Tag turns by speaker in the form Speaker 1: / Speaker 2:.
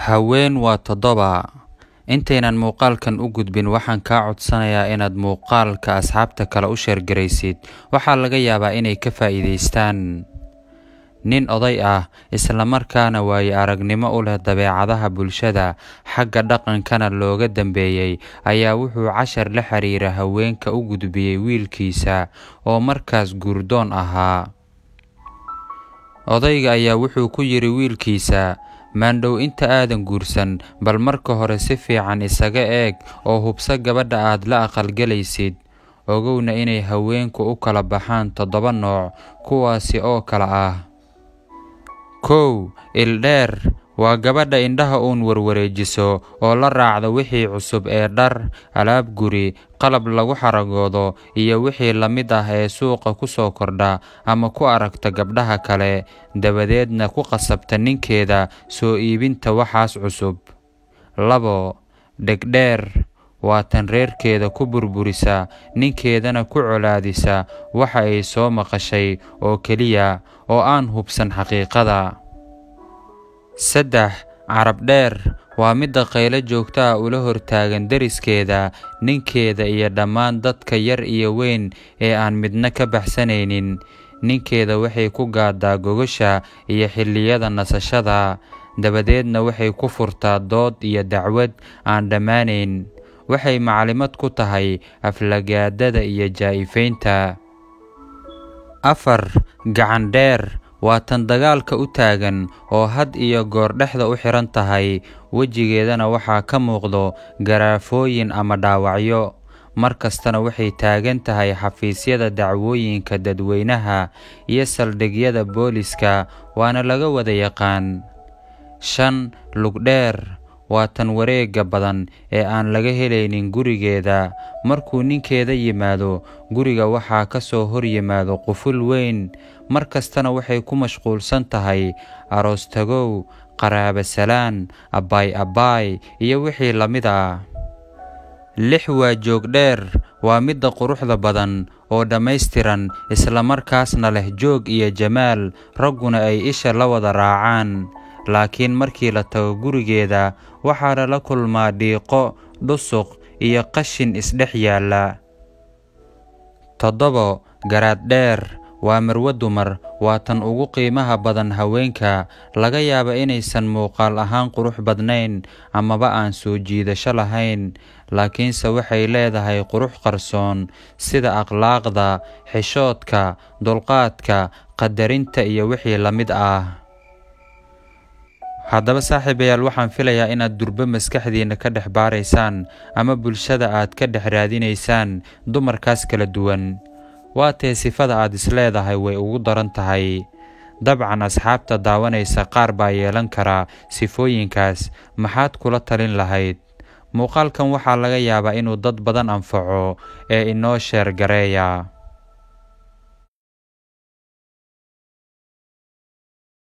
Speaker 1: Haween waa 7. Intaynan muuqaalkan u gudbin waxaan kaa codsanayaa inaad muuqaalka asxaabta kale u share garaysid. Waxaa laga yaabaa inay ka faa'iideystaan. Nin oday ah isla markaana waayo aragnimo u leh dabeecadaha bulshada xagga dhaqankana looga dambeeyay ayaa wuxuu cashar la xiriira haweenka u gudbiyay wiilkiisa oo markaas guurdoon ahaa. Odayga ayaa wuxuu ku yiri wiilkiisa, maandhow inta aadan guursan bal marka hore si fiican isaga eeg oo hubsa gabadha aad la aqalgalaysid. Ogowna inay haweenku u kala baxaan 7 nooc, kuwaasi oo kala ah: 1. Ildheer waa gabadha indhaha uun warwareejiso oo la raacdo wixii cusub ee dhar, alaab guri, qalab lagu xaragoodo iyo wixii la mid ah ee suuqa ku soo kordha ama ku aragta gabdhaha kale, dabadeedna ku qasabta ninkeeda soo iibinta waxaas cusub. 2. Dhegdheer waa tan reerkeeda ku burburisa, ninkeedana ku colaadisa waxa ay soo maqashay oo keliya oo aan hubsan xaqiiqada. 3. Carab dheer waa midda qaylo joogta ah ula hortaagan deriskeeda, ninkeeda iyo dhammaan dadka yar iyo weyn ee aan midna ka baxsanaynin. Ninkeeda waxay ku gaadaa gogosha iyo xilliyada nasashada, dabadeedna waxay ku furtaa dood iyo dacwad aan dhammaanayn. Waxay maclimad ku tahay aflagaadada iyo jaa'ifaynta. 4. Gacan dheer waa tan dagaalka u taagan oo had iyo goor dhexda u xiran tahay, wejigeedana waxaa ka muuqdo garaafooyin ama dhaawacyo. Markastana waxay taagan tahay xafiisyada dacwooyinka dadweynaha iyo saldhigyada booliska, waana laga wada yaqaan. 5. Lug dheer waa tan wareegga badan ee aan laga helaynin gurigeeda. Markuu ninkeeda yimaado, guriga waxaa ka soo hor yimaado quful weyn. Markastana waxay ku mashquulsan tahay aroos tagow, qaraabo salaan, abbaay iyo wixii la mid ah. 6. Waa joog dheer waa midda quruxda badan oo dhammaystiran isla markaasna leh joog iyo jamaal, ragguna ay isha la wada raacaan. Laakiin markii la tago gurigeeda waxaa lala kulmaa dhiiqo, dhusuq iyo qashin isdhex yaalla. 7. Garaad dheer waa marwo dumar, waa tan ugu qiimaha badan haweenka. Laga yaabo inaysan muuqaal ahaan qurux badnayn amaba aan soo jiidasho lahayn, laakiinse waxay leedahay qurux qarsoon sida akhlaaqda, xishoodka, dulqaadka, qadarinta iyo wixii la mid ah. Haddaba saaxiibayaal, waxaan filayaa inaad durba maskaxdiina ka dhex baaraysaan ama bulshada aad ka dhex raadinaysaan dumarkaas kala duwan. Waa tee sifada aad isleedahay way ugu daran tahay. Dabcan asxaabta daawanaysa qaar baa yeelan kara sifooyinkaas. Maxaad kula talin lahayd? Muuqaalkan waxaa laga yaabaa inuu dad badan anfaco, ee inoo share gareeya.